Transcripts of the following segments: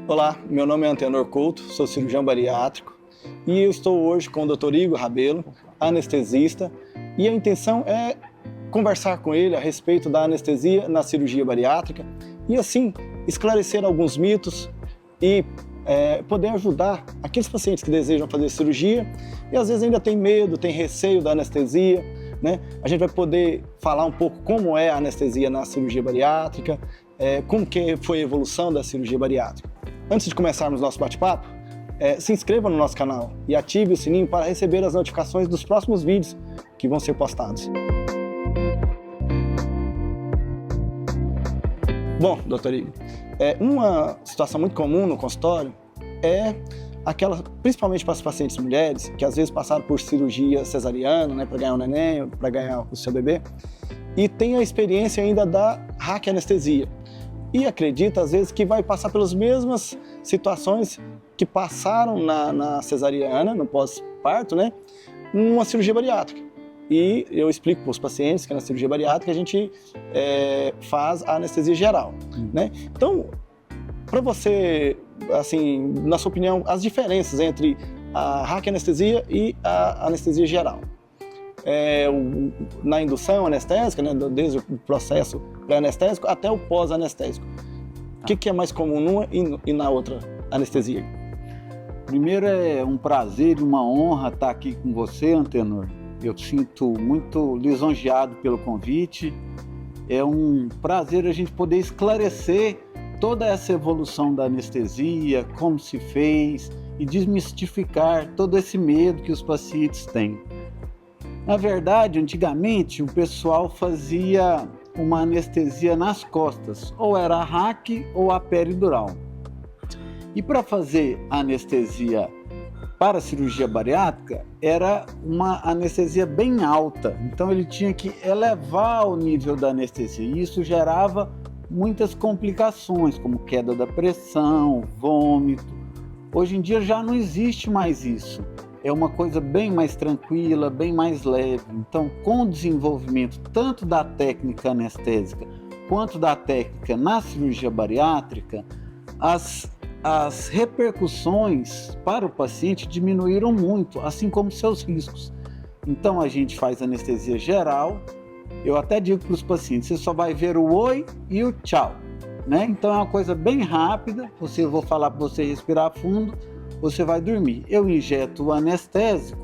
Olá, meu nome é Antenor Couto, sou cirurgião bariátrico e eu estou hoje com o Dr. Igor Rabelo, anestesista, e a intenção é conversar com ele a respeito da anestesia na cirurgia bariátrica e assim esclarecer alguns mitos e poder ajudar aqueles pacientes que desejam fazer cirurgia e às vezes ainda tem medo, tem receio da anestesia, né? A gente vai poder falar um pouco como é a anestesia na cirurgia bariátrica, como que foi a evolução da cirurgia bariátrica. Antes de começarmos nosso bate-papo, se inscreva no nosso canal e ative o sininho para receber as notificações dos próximos vídeos que vão ser postados. Bom, doutor Igor, uma situação muito comum no consultório é aquela, principalmente para as pacientes mulheres, que às vezes passaram por cirurgia cesariana, né, para ganhar um neném, para ganhar o seu bebê, e tem a experiência ainda da raquianestesia. E acredita, às vezes, que vai passar pelas mesmas situações que passaram na cesariana, no pós-parto, né, numa cirurgia bariátrica. E eu explico para os pacientes que na cirurgia bariátrica a gente faz a anestesia geral, né? Então, para você, assim, na sua opinião, as diferenças entre a raquianestesia e a anestesia geral? Na indução anestésica, né, desde o processo pré-anestésico até o pós-anestésico. O que é mais comum numa e na outra anestesia? Primeiro, é um prazer e uma honra estar aqui com você, Antenor. Eu sinto muito lisonjeado pelo convite. É um prazer a gente poder esclarecer toda essa evolução da anestesia, como se fez e desmistificar todo esse medo que os pacientes têm. Na verdade, antigamente o pessoal fazia uma anestesia nas costas, ou era a raque ou a peridural. E para fazer a anestesia para a cirurgia bariátrica, era uma anestesia bem alta, então ele tinha que elevar o nível da anestesia, e isso gerava muitas complicações, como queda da pressão, vômito. Hoje em dia já não existe mais isso, é uma coisa bem mais tranquila, bem mais leve. Então, com o desenvolvimento tanto da técnica anestésica quanto da técnica na cirurgia bariátrica, as repercussões para o paciente diminuíram muito, assim como seus riscos. Então a gente faz anestesia geral, eu até digo para os pacientes, você só vai ver o oi e o tchau, né? Então é uma coisa bem rápida, eu vou falar para você respirar fundo, você vai dormir. Eu injeto o anestésico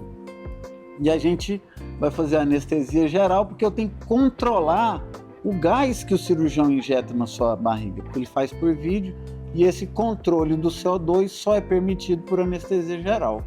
e a gente vai fazer a anestesia geral, porque eu tenho que controlar o gás que o cirurgião injeta na sua barriga, porque ele faz por vídeo. E esse controle do CO2 só é permitido por anestesia geral.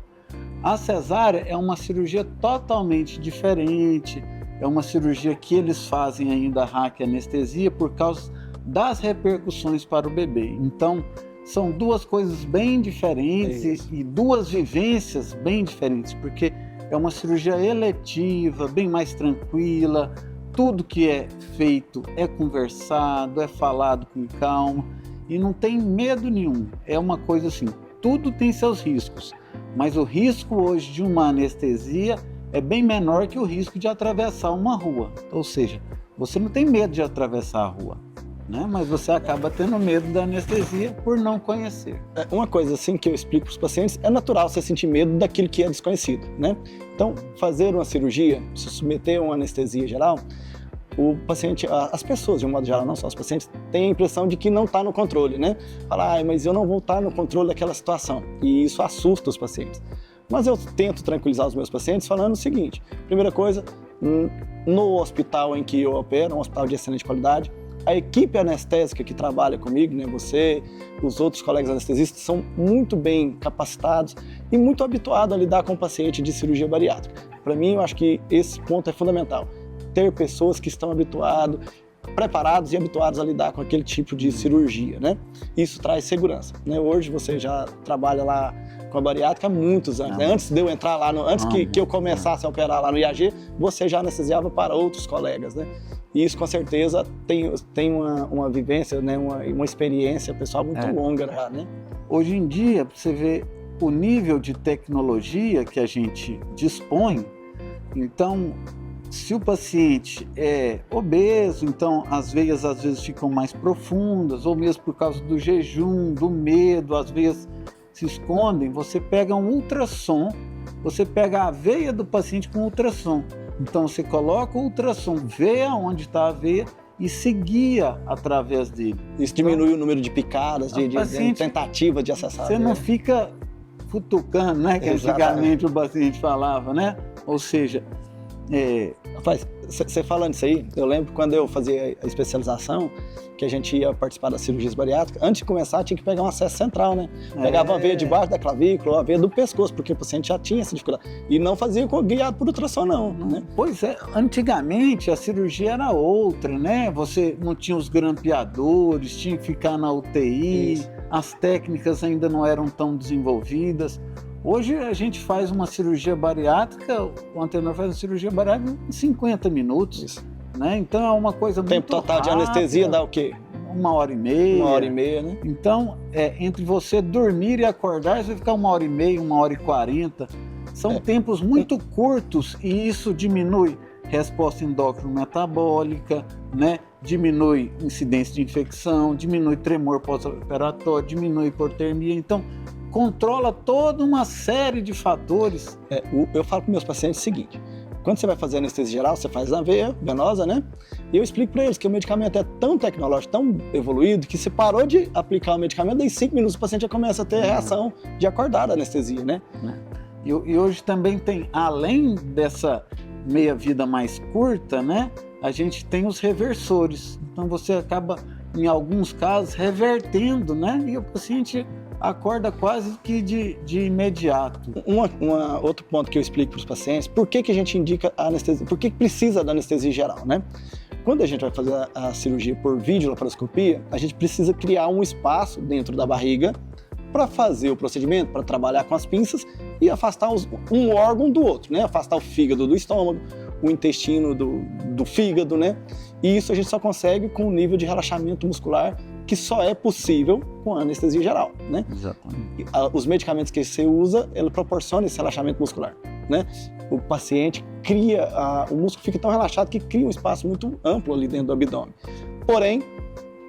A cesárea é uma cirurgia totalmente diferente, é uma cirurgia que eles fazem ainda a raquianestesia por causa das repercussões para o bebê. Então, são duas coisas bem diferentes e duas vivências bem diferentes, porque é uma cirurgia eletiva, bem mais tranquila, tudo que é feito é conversado, é falado com calma. E não tem medo nenhum, é uma coisa assim, tudo tem seus riscos, mas o risco hoje de uma anestesia é bem menor que o risco de atravessar uma rua, ou seja, você não tem medo de atravessar a rua, né? Mas você acaba tendo medo da anestesia por não conhecer. Uma coisa assim que eu explico para os pacientes, é natural você sentir medo daquilo que é desconhecido, né? Então, fazer uma cirurgia, se submeter a uma anestesia geral, o paciente, as pessoas de um modo geral, não só os pacientes, têm a impressão de que não está no controle, né? Fala, mas eu não vou estar no controle daquela situação. E isso assusta os pacientes. Mas eu tento tranquilizar os meus pacientes falando o seguinte: primeira coisa, no hospital em que eu opero, um hospital de excelente qualidade, a equipe anestésica que trabalha comigo, né, você, os outros colegas anestesistas, são muito bem capacitados e muito habituados a lidar com o paciente de cirurgia bariátrica. Para mim, eu acho que esse ponto é fundamental. Ter pessoas que estão preparados e habituados a lidar com aquele tipo de cirurgia, né? Isso traz segurança, né? Hoje você já trabalha lá com a bariátrica há muitos anos, né? Antes de eu entrar lá, antes que eu começasse a operar lá no IAG, você já anestesiava para outros colegas, né? E isso com certeza tem uma vivência, né? uma experiência pessoal muito longa, né? Hoje em dia, você vê o nível de tecnologia que a gente dispõe, então se o paciente é obeso, então as veias às vezes ficam mais profundas, ou mesmo por causa do jejum, do medo, as veias se escondem, você pega um ultrassom, você pega a veia do paciente com ultrassom. Então você coloca o ultrassom, vê aonde está a veia e se guia através dele. Isso diminui o número de picadas, de tentativa de acessar. Você não fica futucando, né? Que antigamente o paciente falava, né? Ou seja, Rapaz, você falando isso aí, eu lembro quando eu fazia a especialização, que a gente ia participar das cirurgias bariátricas, antes de começar tinha que pegar um acesso central, né? Pegava uma veia debaixo da clavícula, uma veia do pescoço, porque o paciente já tinha essa dificuldade. E não fazia guiado por ultrassom, não. Né? Pois é, antigamente a cirurgia era outra, né? Você não tinha os grampeadores, tinha que ficar na UTI, isso. As técnicas ainda não eram tão desenvolvidas. Hoje a gente faz uma cirurgia bariátrica, o Antenor faz uma cirurgia bariátrica em 50 minutos. Isso. Né? Então é uma coisa muito tempo total rápida, de anestesia dá o quê? 1h30. 1h30, né? Então, entre você dormir e acordar, você vai ficar 1h30, 1h40. São tempos muito curtos e isso diminui resposta endócrino-metabólica, né? Diminui incidência de infecção, diminui tremor pós-operatório, diminui hipotermia. Então, controla toda uma série de fatores. Eu falo para meus pacientes o seguinte: quando você vai fazer anestesia geral, você faz na veia venosa, né? E eu explico para eles que o medicamento é tão tecnológico, tão evoluído, que se parou de aplicar o medicamento, em 5 minutos o paciente já começa a ter reação de acordar da anestesia, né? E hoje também tem, além dessa meia-vida mais curta, né? A gente tem os reversores. Então você acaba, em alguns casos, revertendo, né? E o paciente acorda quase que de imediato. Outro ponto que eu explico para os pacientes, por que a gente indica a anestesia, por que precisa da anestesia geral, né? Quando a gente vai fazer a cirurgia por videolaparoscopia, a gente precisa criar um espaço dentro da barriga para fazer o procedimento, para trabalhar com as pinças e afastar um órgão do outro, né? Afastar o fígado do estômago, o intestino do fígado, né? E isso a gente só consegue com um nível de relaxamento muscular que só é possível com a anestesia geral, né? Exatamente. Os medicamentos que você usa, ele proporciona esse relaxamento muscular, né? O paciente cria, o músculo fica tão relaxado que cria um espaço muito amplo ali dentro do abdômen. Porém,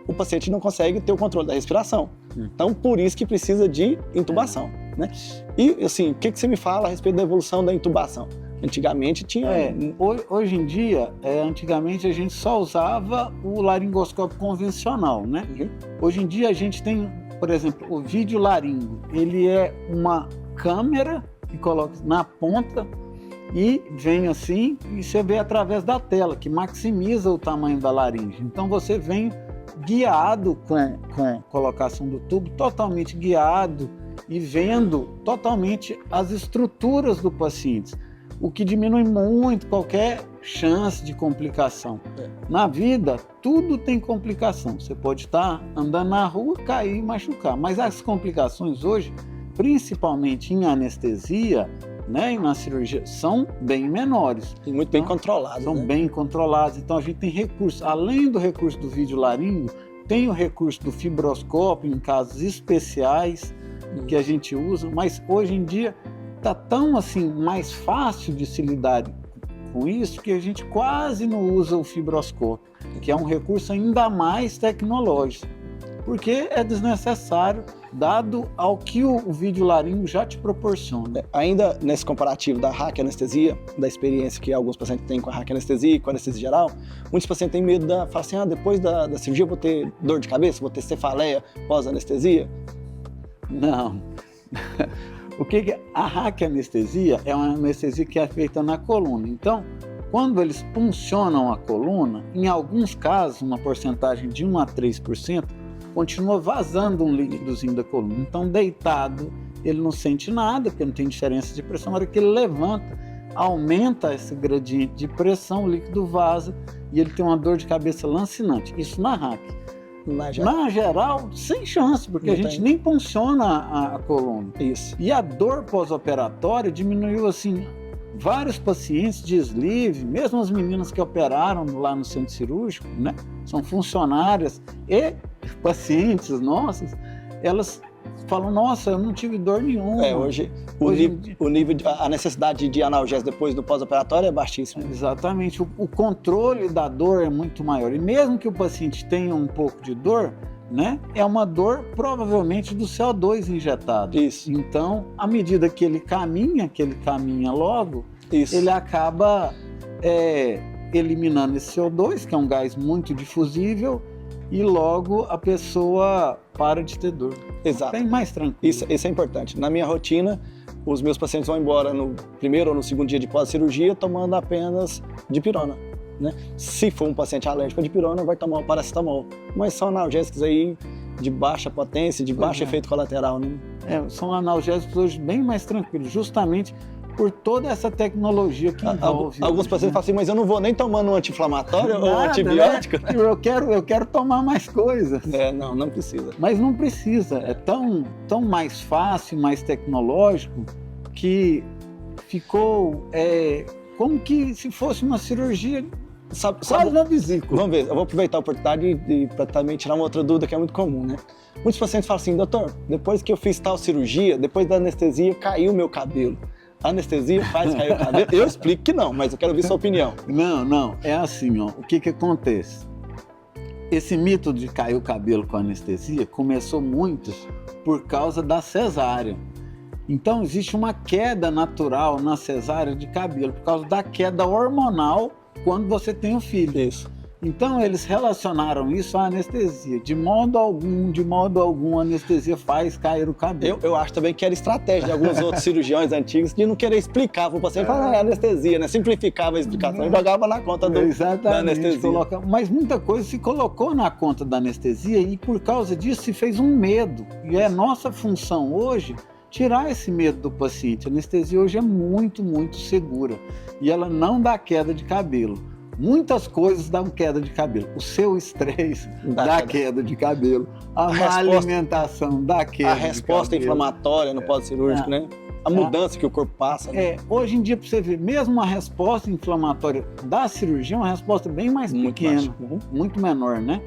o paciente não consegue ter o controle da respiração. Então, por isso que precisa de intubação, né? E, assim, o que você me fala a respeito da evolução da intubação? Antigamente tinha... Hoje em dia, antigamente a gente só usava o laringoscópio convencional, né? Hoje em dia a gente tem, por exemplo, o videolaringo. Ele é uma câmera que coloca na ponta e vem assim, e você vê através da tela, que maximiza o tamanho da laringe. Então você vem guiado com colocação do tubo, totalmente guiado e vendo totalmente as estruturas do paciente, o que diminui muito qualquer chance de complicação. Na vida, tudo tem complicação. Você pode estar andando na rua, cair e machucar, mas as complicações hoje, principalmente em anestesia, né, e na cirurgia, são bem menores. E muito bem controladas. São bem controladas. Então a gente tem recurso, além do recurso do videolaringo, tem o recurso do fibroscópio em casos especiais que a gente usa, mas hoje em dia está tão assim mais fácil de se lidar com isso que a gente quase não usa o fibroscópio, que é um recurso ainda mais tecnológico, porque é desnecessário, dado ao que o videolaringo já te proporciona. Ainda nesse comparativo da raquianestesia, da experiência que alguns pacientes têm com a raquianestesia e com a anestesia geral, muitos pacientes têm medo falam assim, depois da cirurgia eu vou ter dor de cabeça, vou ter cefaleia pós-anestesia. Não. A raquianestesia é uma anestesia que é feita na coluna. Então, quando eles puncionam a coluna, em alguns casos, uma porcentagem de 1 a 3%, continua vazando um líquidozinho da coluna. Então, deitado, ele não sente nada, porque não tem diferença de pressão. Na hora que ele levanta, aumenta esse gradiente de pressão, o líquido vaza e ele tem uma dor de cabeça lancinante. Isso na raquia. Na geral, sem chance, porque a gente nem punciona a coluna. Isso. E a dor pós-operatória diminuiu, assim, vários pacientes de sleeve, mesmo as meninas que operaram lá no centro cirúrgico, né? São funcionárias e pacientes nossas, elas falam, nossa, eu não tive dor nenhuma. Hoje a necessidade de analgésico depois do pós-operatório é baixíssima. Exatamente, o controle da dor é muito maior. E mesmo que o paciente tenha um pouco de dor, né, é uma dor provavelmente do CO2 injetado. Isso. Então, à medida que ele caminha logo, Isso. ele acaba eliminando esse CO2, que é um gás muito difusível, e logo a pessoa para de ter dor. Exato. Bem mais tranquilo. Isso é importante. Na minha rotina, os meus pacientes vão embora no primeiro ou no segundo dia de pós-cirurgia tomando apenas dipirona, né? Se for um paciente alérgico a dipirona, vai tomar o paracetamol. Mas são analgésicos aí de baixa potência, de baixo efeito colateral, né? São analgésicos hoje bem mais tranquilos, justamente por toda essa tecnologia que envolve. Alguns pacientes falam assim, mas eu não vou nem tomando um anti-inflamatório ou antibiótico. Né? Eu quero tomar mais coisas. Não precisa. Mas não precisa. É tão mais fácil, mais tecnológico, que ficou como que se fosse uma cirurgia quase na vesícula. Vamos ver, eu vou aproveitar a oportunidade para também tirar uma outra dúvida que é muito comum, né? Muitos pacientes falam assim, doutor, depois que eu fiz tal cirurgia, depois da anestesia, caiu o meu cabelo. A anestesia faz cair o cabelo? Eu explico que não, mas eu quero ouvir sua opinião. Não, é assim, ó. O que acontece? Esse mito de cair o cabelo com anestesia começou muito por causa da cesárea. Então existe uma queda natural na cesárea de cabelo, por causa da queda hormonal quando você tem um filho. Isso. Então eles relacionaram isso à anestesia. De modo algum, a anestesia faz cair o cabelo. Eu acho também que era estratégia de alguns outros cirurgiões antigos de não querer explicar para o paciente, falar, é anestesia, né? Simplificava a explicação e jogava na conta da anestesia. Mas muita coisa se colocou na conta da anestesia e por causa disso se fez um medo. E é nossa função hoje tirar esse medo do paciente. A anestesia hoje é muito, muito segura e ela não dá queda de cabelo. Muitas coisas dão queda de cabelo. O seu estresse dá queda de cabelo. A má alimentação dá queda de cabelo. A resposta inflamatória no pós-cirúrgico, né? A mudança que o corpo passa. Né? Hoje em dia, para você ver, mesmo uma resposta inflamatória da cirurgia é uma resposta bem mais pequena, muito menor, né?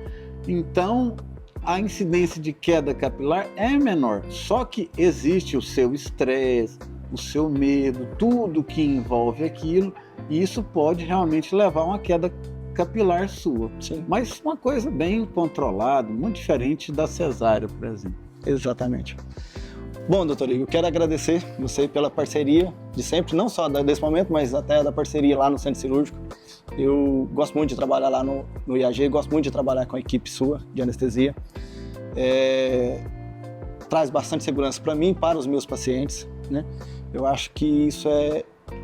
Então, a incidência de queda capilar é menor. Só que existe o seu estresse, o seu medo, tudo que envolve aquilo, e isso pode realmente levar a uma queda capilar sua. Sim. Mas uma coisa bem controlada, muito diferente da cesárea, por exemplo. Exatamente. Bom, doutor Igor, eu quero agradecer você pela parceria de sempre, não só desse momento, mas até da parceria lá no Centro Cirúrgico. Eu gosto muito de trabalhar lá no IAG, gosto muito de trabalhar com a equipe sua de anestesia. Traz bastante segurança para mim e para os meus pacientes, né? Eu acho que isso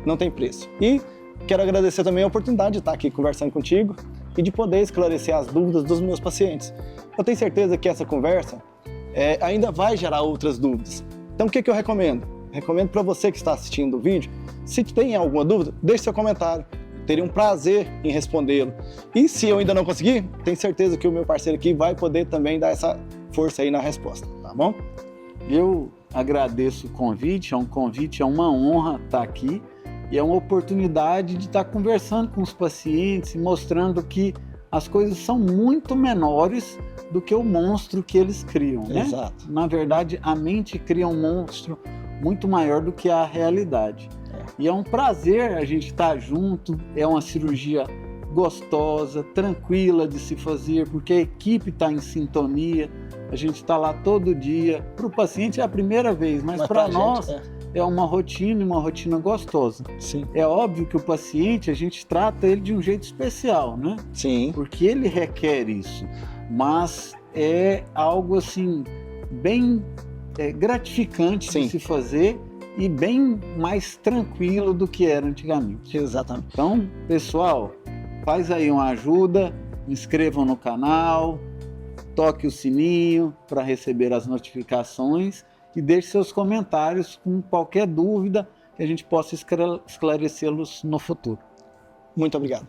não tem preço. E quero agradecer também a oportunidade de estar aqui conversando contigo e de poder esclarecer as dúvidas dos meus pacientes. Eu tenho certeza que essa conversa ainda vai gerar outras dúvidas. Então, o que eu recomendo? Recomendo para você que está assistindo o vídeo, se tem alguma dúvida, deixe seu comentário. Teria um prazer em respondê-lo. E se eu ainda não conseguir, tenho certeza que o meu parceiro aqui vai poder também dar essa força aí na resposta, tá bom? Eu agradeço o convite, é uma honra estar aqui e é uma oportunidade de estar conversando com os pacientes e mostrando que as coisas são muito menores do que o monstro que eles criam, né? Exato. Na verdade, a mente cria um monstro muito maior do que a realidade. E é um prazer a gente estar junto, é uma cirurgia gostosa, tranquila de se fazer, porque a equipe está em sintonia, a gente está lá todo dia. Para o paciente é a primeira vez, mas para nós é uma rotina gostosa. Sim. É óbvio que o paciente, a gente trata ele de um jeito especial, né? Sim. Porque ele requer isso, mas é algo assim, bem gratificante de se fazer e bem mais tranquilo do que era antigamente. Exatamente. Então, pessoal, faz aí uma ajuda, inscrevam no canal, toque o sininho para receber as notificações e deixe seus comentários com qualquer dúvida que a gente possa esclarecê-los no futuro. Muito obrigado.